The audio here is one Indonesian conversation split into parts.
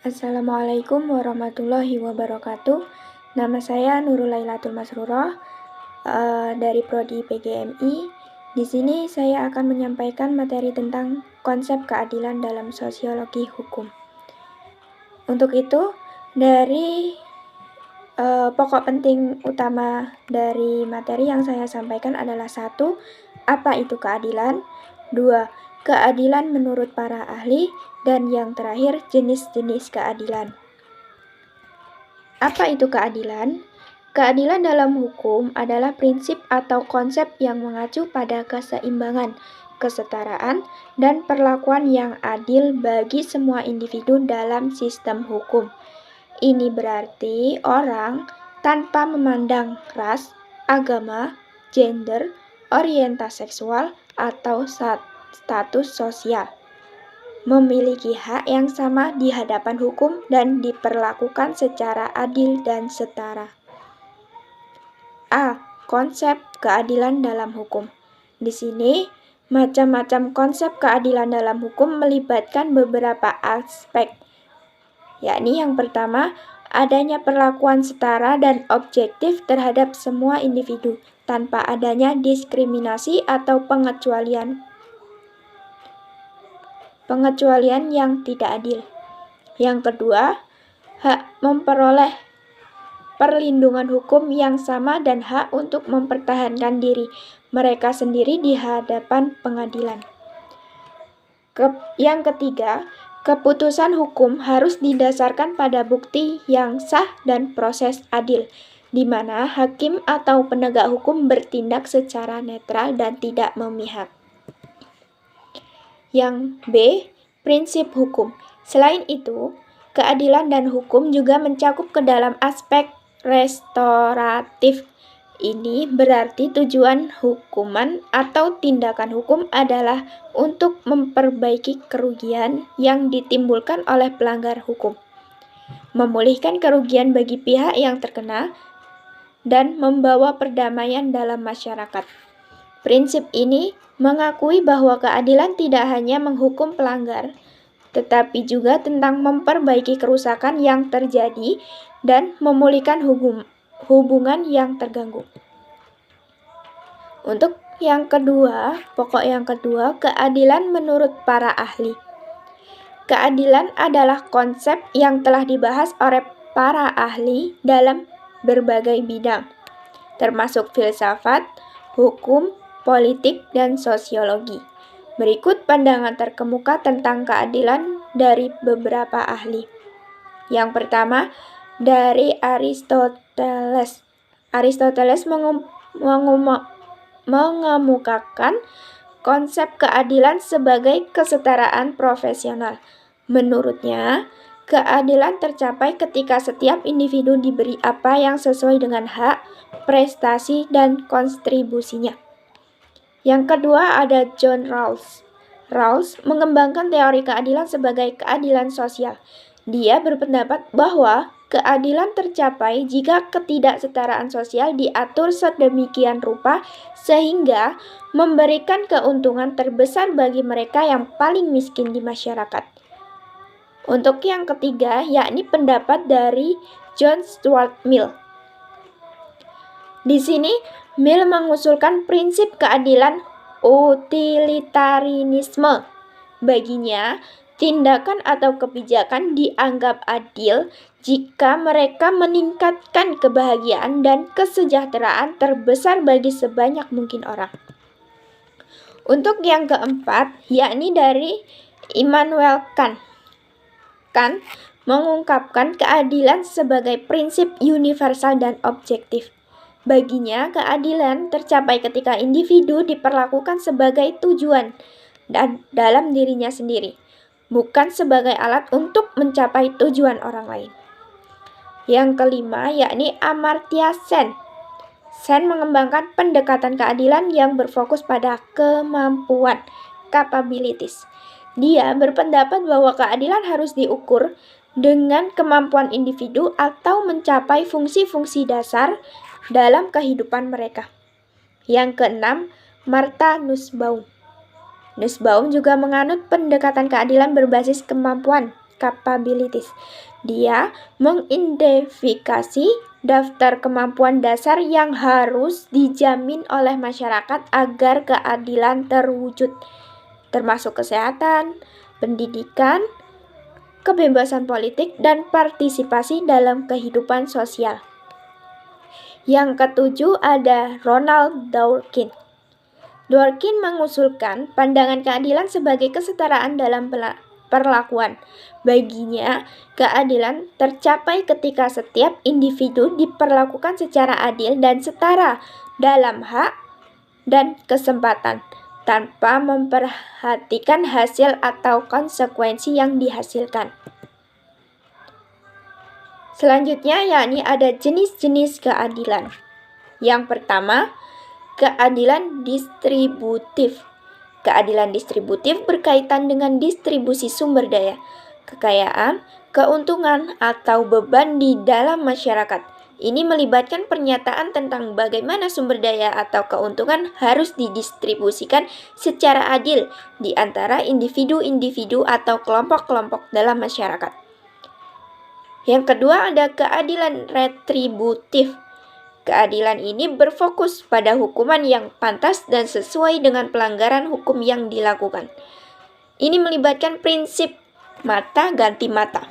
Assalamualaikum warahmatullahi wabarakatuh. Nama saya Nurul Lailatul Masruroh dari Prodi PGMI. Di sini saya akan menyampaikan materi tentang konsep keadilan dalam sosiologi hukum. Untuk itu, dari pokok penting utama dari materi yang saya sampaikan adalah 1. Apa itu keadilan? 2. Keadilan menurut para ahli. Dan yang terakhir, jenis-jenis keadilan. Apa itu keadilan? Keadilan dalam hukum adalah prinsip atau konsep yang mengacu pada keseimbangan, kesetaraan, dan perlakuan yang adil bagi semua individu dalam sistem hukum. Ini berarti orang tanpa memandang ras, agama, gender, orientasi seksual, atau status sosial, memiliki hak yang sama di hadapan hukum dan diperlakukan secara adil dan setara. A. Konsep keadilan dalam hukum. Di sini, macam-macam konsep keadilan dalam hukum melibatkan beberapa aspek, yakni yang pertama, adanya perlakuan setara dan objektif terhadap semua individu, tanpa adanya diskriminasi atau pengecualian yang tidak adil. Yang kedua, hak memperoleh perlindungan hukum yang sama dan hak untuk mempertahankan diri mereka sendiri di hadapan pengadilan. Yang ketiga, keputusan hukum harus didasarkan pada bukti yang sah dan proses adil, di mana hakim atau penegak hukum bertindak secara netral dan tidak memihak. Yang B. Prinsip hukum. Selain itu, keadilan dan hukum juga mencakup ke dalam aspek restoratif. Ini berarti tujuan hukuman atau tindakan hukum adalah untuk memperbaiki kerugian yang ditimbulkan oleh pelanggar hukum, memulihkan kerugian bagi pihak yang terkena, dan membawa perdamaian dalam masyarakat. Prinsip ini mengakui bahwa keadilan tidak hanya menghukum pelanggar, tetapi juga tentang memperbaiki kerusakan yang terjadi dan memulihkan hubungan yang terganggu. Untuk yang kedua, pokok yang kedua, keadilan menurut para ahli. Keadilan adalah konsep yang telah dibahas oleh para ahli dalam berbagai bidang, termasuk filsafat, hukum, politik, dan sosiologi. Berikut pandangan terkemuka tentang keadilan dari beberapa ahli. Yang pertama, dari Aristoteles. Aristoteles mengemukakan konsep keadilan sebagai kesetaraan profesional. Menurutnya, keadilan tercapai ketika setiap individu diberi apa yang sesuai dengan hak, prestasi, dan kontribusinya. Yang kedua ada John Rawls. Rawls mengembangkan teori keadilan sebagai keadilan sosial. Dia berpendapat bahwa keadilan tercapai jika ketidaksetaraan sosial diatur sedemikian rupa sehingga memberikan keuntungan terbesar bagi mereka yang paling miskin di masyarakat. Untuk yang ketiga, yakni pendapat dari John Stuart Mill. Di sini, Mill mengusulkan prinsip keadilan utilitarianisme. Baginya, tindakan atau kebijakan dianggap adil jika mereka meningkatkan kebahagiaan dan kesejahteraan terbesar bagi sebanyak mungkin orang. Untuk yang keempat, yakni dari Immanuel Kant. Kant mengungkapkan keadilan sebagai prinsip universal dan objektif. Baginya, keadilan tercapai ketika individu diperlakukan sebagai tujuan dan dalam dirinya sendiri, bukan sebagai alat untuk mencapai tujuan orang lain. Yang kelima, yakni Amartya Sen. Sen mengembangkan pendekatan keadilan yang berfokus pada kemampuan, capabilities. Dia berpendapat bahwa keadilan harus diukur dengan kemampuan individu atau mencapai fungsi-fungsi dasar dalam kehidupan mereka. Yang keenam, Martha Nussbaum. Nussbaum juga menganut pendekatan keadilan berbasis kemampuan, capabilities. Dia mengidentifikasi daftar kemampuan dasar yang harus dijamin oleh masyarakat agar keadilan terwujud, termasuk kesehatan, pendidikan, kebebasan politik, dan partisipasi dalam kehidupan sosial. Yang ketujuh ada Ronald Dworkin. Dworkin mengusulkan pandangan keadilan sebagai kesetaraan dalam perlakuan. Baginya, keadilan tercapai ketika setiap individu diperlakukan secara adil dan setara dalam hak dan kesempatan, tanpa memperhatikan hasil atau konsekuensi yang dihasilkan. Selanjutnya yakni ada jenis-jenis keadilan. Yang pertama, keadilan distributif. Keadilan distributif berkaitan dengan distribusi sumber daya, kekayaan, keuntungan, atau beban di dalam masyarakat. Ini melibatkan pernyataan tentang bagaimana sumber daya atau keuntungan harus didistribusikan secara adil di antara individu-individu atau kelompok-kelompok dalam masyarakat. Yang kedua ada keadilan retributif. Keadilan ini berfokus pada hukuman yang pantas dan sesuai dengan pelanggaran hukum yang dilakukan. Ini melibatkan prinsip mata ganti mata,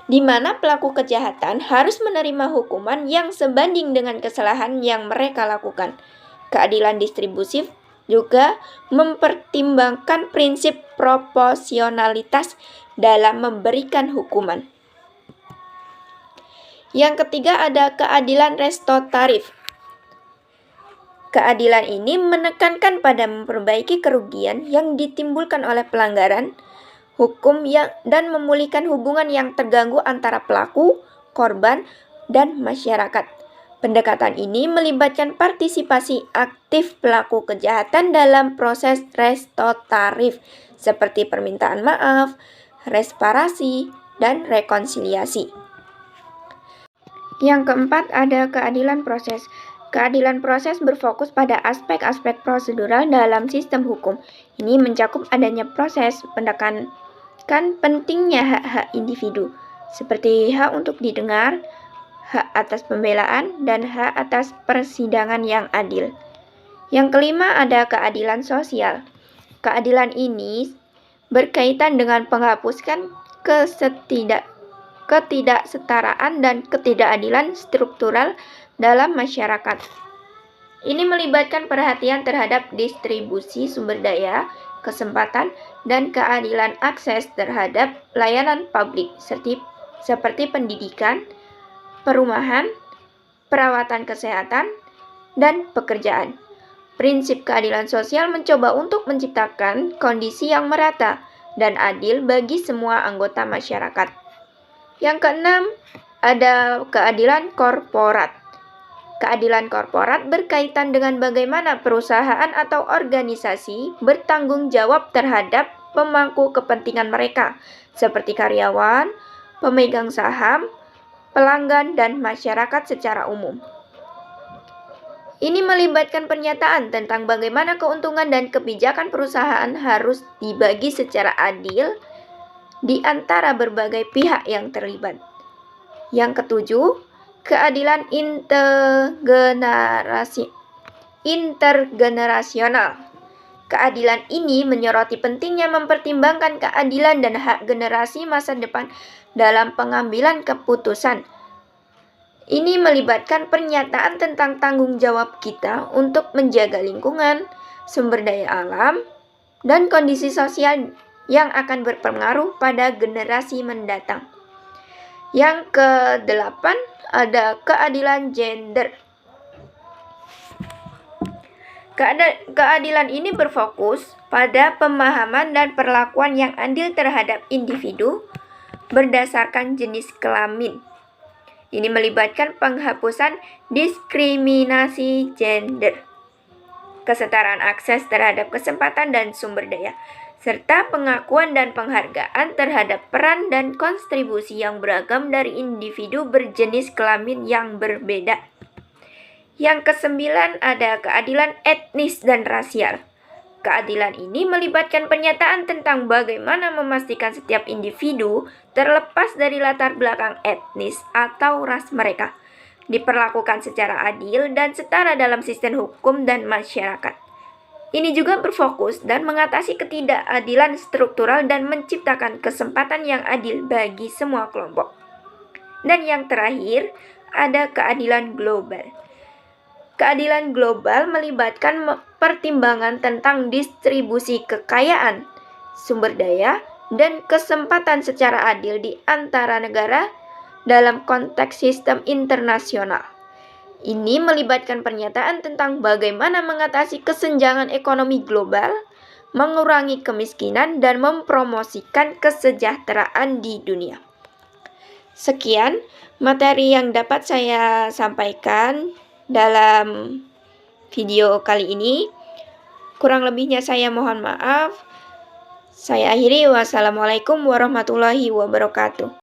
di mana pelaku kejahatan harus menerima hukuman yang sebanding dengan kesalahan yang mereka lakukan. Keadilan distributif juga mempertimbangkan prinsip proporsionalitas dalam memberikan hukuman. Yang ketiga ada keadilan restoratif. Keadilan ini menekankan pada memperbaiki kerugian yang ditimbulkan oleh pelanggaran hukum dan memulihkan hubungan yang terganggu antara pelaku, korban, dan masyarakat. Pendekatan ini melibatkan partisipasi aktif pelaku kejahatan dalam proses restoratif seperti permintaan maaf, reparasi, dan rekonsiliasi. Yang keempat ada keadilan proses. Keadilan proses berfokus pada aspek-aspek prosedural dalam sistem hukum. Ini mencakup adanya proses, menekankan pentingnya hak-hak individu, seperti hak untuk didengar, hak atas pembelaan, dan hak atas persidangan yang adil. Yang kelima ada keadilan sosial. Keadilan ini berkaitan dengan penghapuskan ketidaksetaraan dan ketidakadilan struktural dalam masyarakat. Ini melibatkan perhatian terhadap distribusi sumber daya, kesempatan, dan keadilan akses terhadap layanan publik seperti pendidikan, perumahan, perawatan kesehatan, dan pekerjaan. Prinsip keadilan sosial mencoba untuk menciptakan kondisi yang merata dan adil bagi semua anggota masyarakat. Yang keenam, ada keadilan korporat. Keadilan korporat berkaitan dengan bagaimana perusahaan atau organisasi bertanggung jawab terhadap pemangku kepentingan mereka, seperti karyawan, pemegang saham, pelanggan, dan masyarakat secara umum. Ini melibatkan pernyataan tentang bagaimana keuntungan dan kebijakan perusahaan harus dibagi secara adil di antara berbagai pihak yang terlibat. Yang ketujuh, keadilan intergenerasional. Keadilan ini menyoroti pentingnya mempertimbangkan keadilan dan hak generasi masa depan dalam pengambilan keputusan. Ini melibatkan pernyataan tentang tanggung jawab kita untuk menjaga lingkungan, sumber daya alam, dan kondisi sosial yang akan berpengaruh pada generasi mendatang. Yang kedelapan ada keadilan gender. Keadilan ini berfokus pada pemahaman dan perlakuan yang adil terhadap individu berdasarkan jenis kelamin. Ini melibatkan penghapusan diskriminasi gender, kesetaraan akses terhadap kesempatan dan sumber daya, serta pengakuan dan penghargaan terhadap peran dan kontribusi yang beragam dari individu berjenis kelamin yang berbeda. Yang kesembilan ada keadilan etnis dan rasial. Keadilan ini melibatkan pernyataan tentang bagaimana memastikan setiap individu, terlepas dari latar belakang etnis atau ras mereka, diperlakukan secara adil dan setara dalam sistem hukum dan masyarakat. Ini juga berfokus dan mengatasi ketidakadilan struktural dan menciptakan kesempatan yang adil bagi semua kelompok. Dan yang terakhir, ada keadilan global. Keadilan global melibatkan pertimbangan tentang distribusi kekayaan, sumber daya, dan kesempatan secara adil di antara negara dalam konteks sistem internasional. Ini melibatkan pernyataan tentang bagaimana mengatasi kesenjangan ekonomi global, mengurangi kemiskinan, dan mempromosikan kesejahteraan di dunia. Sekian materi yang dapat saya sampaikan dalam video kali ini. Kurang lebihnya saya mohon maaf. Saya akhiri. Wassalamualaikum warahmatullahi wabarakatuh.